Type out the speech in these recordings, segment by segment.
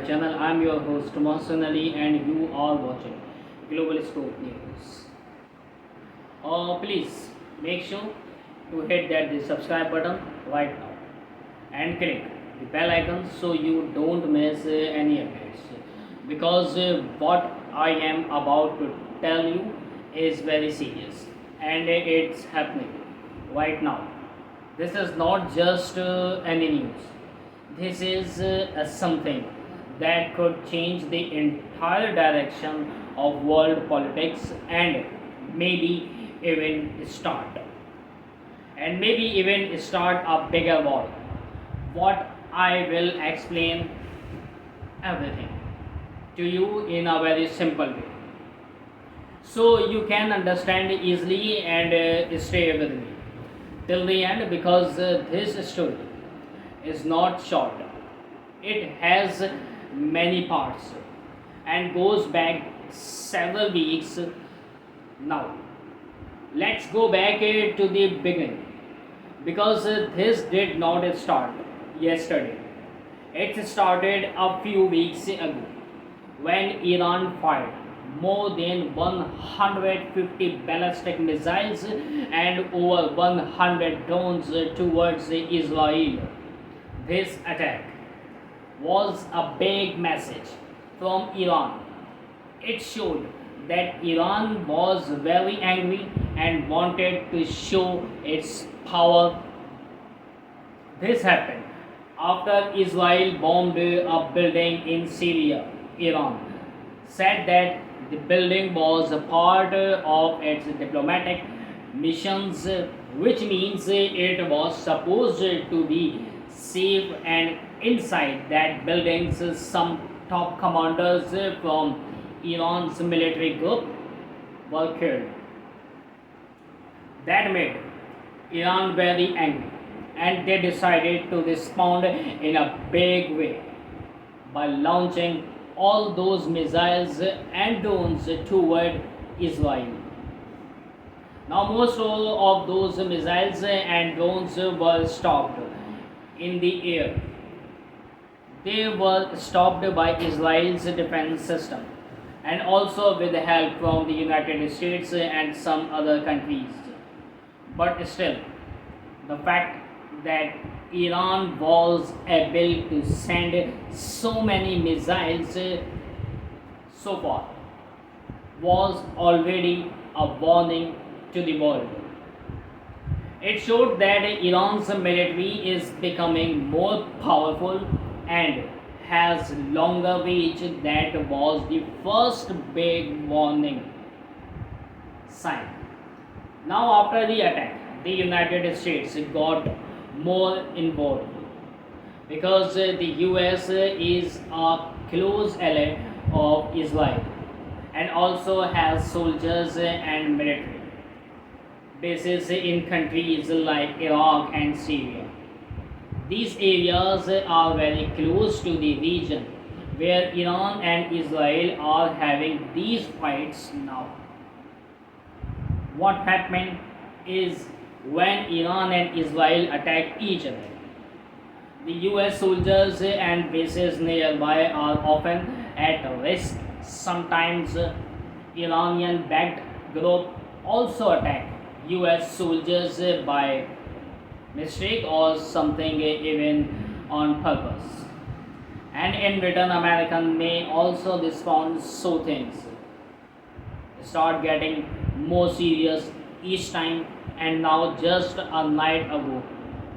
channel. I'm your host Mohsin Ali and you are watching Global Scope News. Please make sure to hit the subscribe button right now and click the bell icon so you don't miss any updates. Because what I am about to tell you is very serious and it's happening right now. This is not just any news. This is something that could change the entire direction of world politics maybe even start maybe even start a bigger war. What I will explain everything to you in a very simple way so you can understand easily and stay with me till the end because this story is not short. It has many parts and goes back several weeks now. Let's go back to the beginning because this did not start yesterday. It started a few weeks ago when Iran fired more than 150 ballistic missiles and over 100 drones towards Israel. This attack was a big message from Iran. It showed that Iran was very angry and wanted to show its power. This happened after Israel bombed a building in Syria. Iran said that the building was a part of its diplomatic missions, which means it was supposed to be safe, and inside that building some top commanders from Iran's military group were killed. That made Iran very angry and they decided to respond in a big way by launching all those missiles and drones toward Israel. Now, most all of those missiles and drones were stopped in the air. They were stopped by Israel's defense system and also with the help from the United States and some other countries. But still, the fact that Iran was able to send so many missiles so far was already a warning to the world. It showed that Iran's military is becoming more powerful and has longer reach. That was the first big warning sign. Now, after the attack, the United States got more involved because the US is a close ally of Israel and also has soldiers and military bases in countries like Iraq and Syria. These areas are very close to the region where Iran and Israel are having these fights now. What happened is when Iran and Israel attack each other, the US soldiers and bases nearby are often at risk. Sometimes Iranian backed group also attack US soldiers by mistake or something even on purpose. And in return, American may also respond so things start getting more serious each time. And now just a night ago,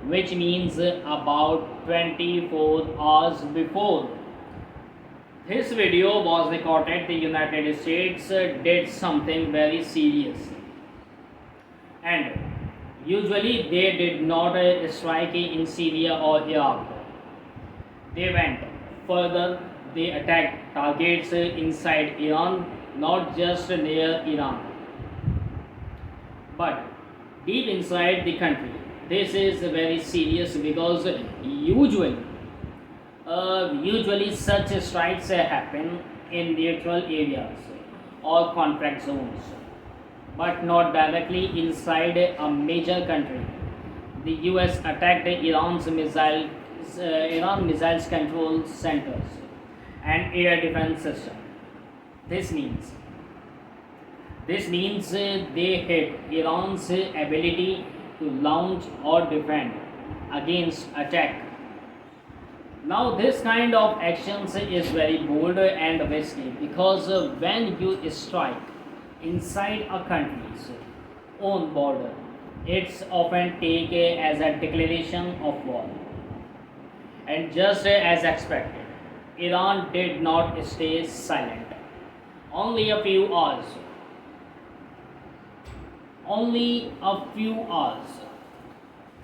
which means about 24 hours before this video was recorded, the United States did something very serious. And usually they did not strike in Syria or Iraq. They went further. They attacked targets inside Iran, not just near Iran, but deep inside the country. This is very serious because usually such strikes happen in neutral areas or conflict zones, but not directly inside a major country. The US attacked Iran missiles control centers and air defense system. This means this means they hit Iran's ability to launch or defend against attack. Now, this kind of actions is very bold and risky because when you strike inside a country's own border, it's often taken as a declaration of war. And just as expected, Iran did not stay silent. Only a few hours, only a few hours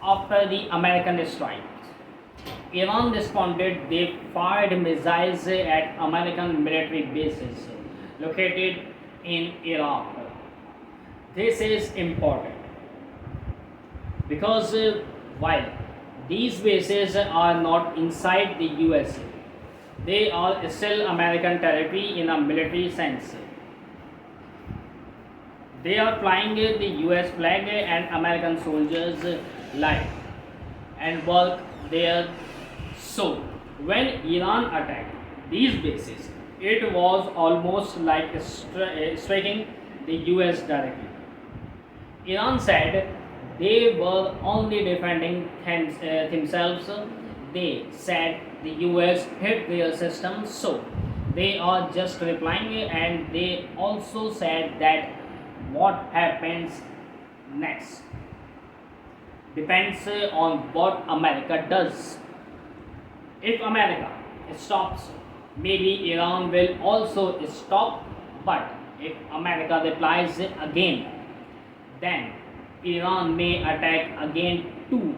after the American strike, Iran responded. They fired missiles at American military bases located in Iraq. This is important because while these bases are not inside the USA, they are still American territory in a military sense. They are flying the US flag and American soldiers live and work there. So, when Iran attacked these bases, it was almost like striking the US directly. Iran said they were only defending themselves. They said the US hit their system, so they are just replying, and they also said that what happens next depends on what America does. If America stops, maybe Iran will also stop, but if America replies again, then Iran may attack again too.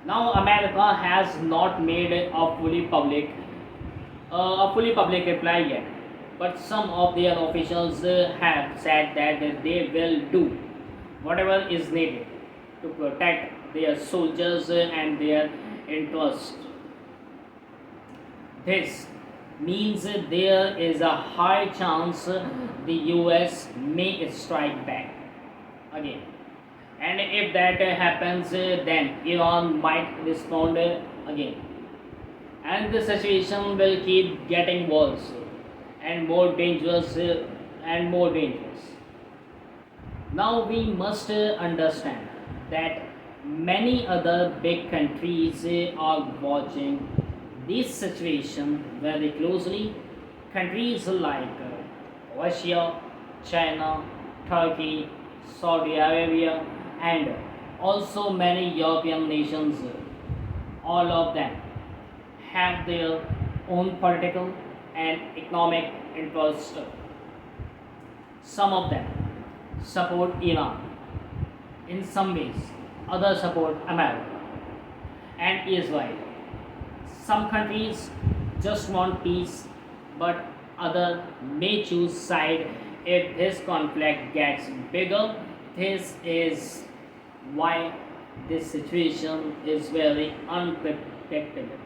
Now, America has not made a fully public reply yet, but some of their officials have said that they will do whatever is needed to protect their soldiers and their interests. This means there is a high chance the US may strike back again. And if that happens, then Iran might respond again. And the situation will keep getting worse and more dangerous and more dangerous. Now we must understand that many other big countries are watching this situation very closely. Countries like Russia, China, Turkey, Saudi Arabia, and also many European nations, all of them have their own political and economic interests. Some of them support Iran in some ways, others support America and Israel. Some countries just want peace, but others may choose side if this conflict gets bigger. This is why this situation is very unpredictable.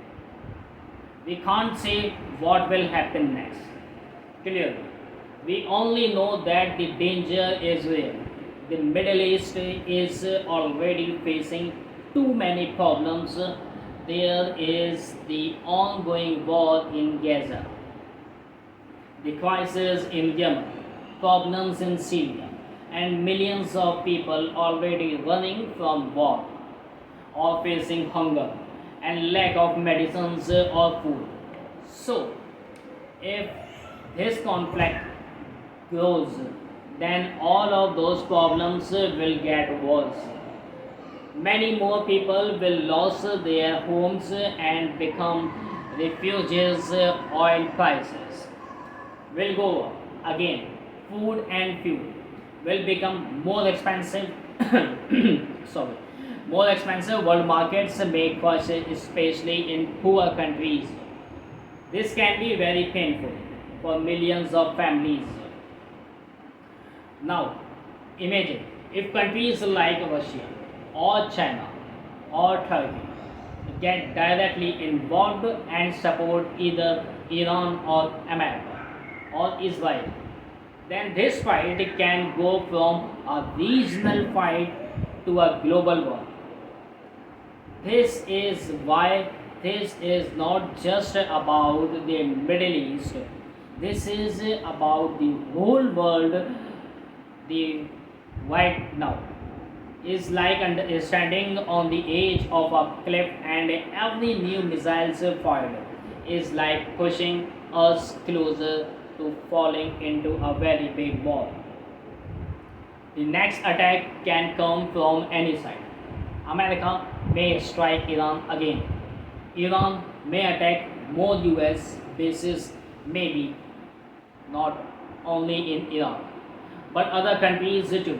We can't say what will happen next. Clearly, we only know that the danger is real. The Middle East is already facing too many problems. There is the ongoing war in Gaza, the crisis in Yemen, problems in Syria, and millions of people already running from war or facing hunger and lack of medicines or food. So, if this conflict grows, then all of those problems will get worse. Many more people will lose their homes and become refugees. Oil prices will go up again. Food and fuel will become more expensive. Sorry, more expensive. World markets may crash, especially in poor countries. This can be very painful for millions of families. Now, imagine if countries like Russia or China or Turkey get directly involved and support either Iran or America or Israel, then this fight can go from a regional fight to a global war. This is why this is not just about the Middle East. This is about the whole world. The right now is like standing on the edge of a cliff, and every new missile fired is like pushing us closer to falling into a very big wall. The next attack can come from any side. America may strike Iran again. Iran may attack more US bases, maybe not only in Iran, but other countries too.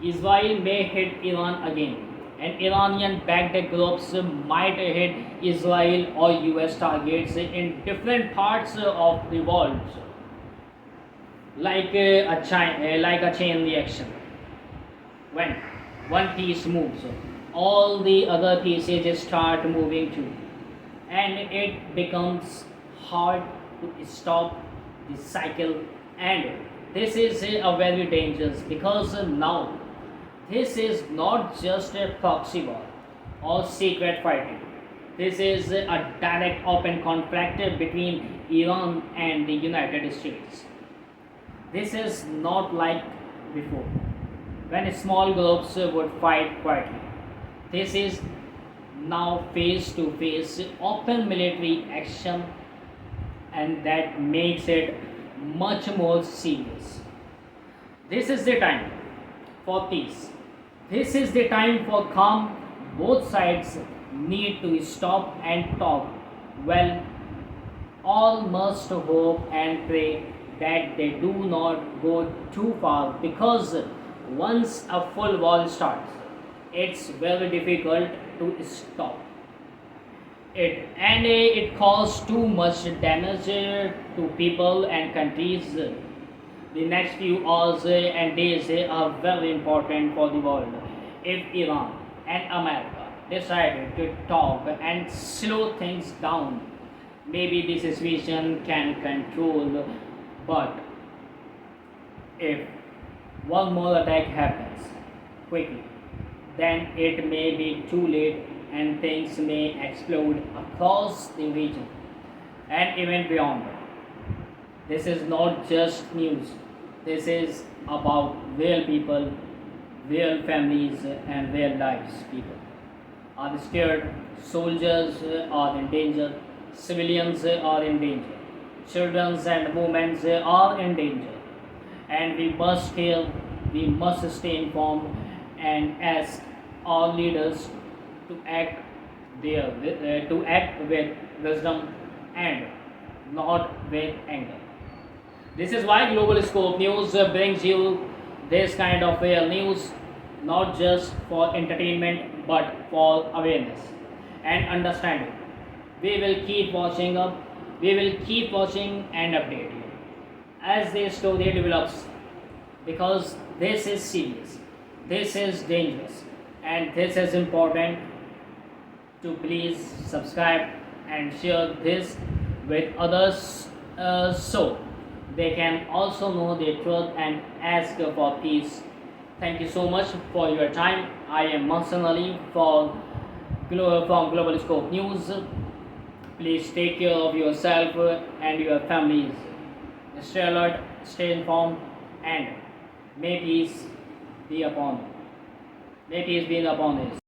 Israel may hit Iran again, and Iranian backed groups might hit Israel or US targets in different parts of the world, like a chain reaction. When one piece moves, all the other pieces start moving too, and it becomes hard to stop the cycle. And this is a very dangerous, because now this is not just a proxy war or secret fighting. This is a direct open conflict between Iran and the United States. This is not like before, when small groups would fight quietly. This is now face to face open military action, and that makes it much more serious. This is the time for peace. This is the time for calm. Both sides need to stop and talk. Well, all must hope and pray that they do not go too far, because once a full war starts, it's very difficult to stop it, and it causes too much damage to people and countries. The next few hours and days are very important for the world. If Iran and America decided to talk and slow things down, maybe this situation can control. But if one more attack happens quickly, then it may be too late, and things may explode across the region and even beyond. This is not just news. This is about real people, real families, and real lives. People are scared, soldiers are in danger, civilians are in danger, children and women are in danger, and we must care, we must stay informed and ask our leaders to act to act with wisdom and not with anger. This is why Global Scope News brings you this kind of real news, not just for entertainment but for awareness and understanding. We will keep watching up, we will keep watching and update you as this story develops, because this is serious, this is dangerous, and this is important. To please subscribe and share this with others, so they can also know the truth and ask for peace. Thank you so much for your time. I am Mohsin Ali from Global Scope News. Please take care of yourself and your families. Stay alert, stay informed, and may peace be upon. May peace be upon us.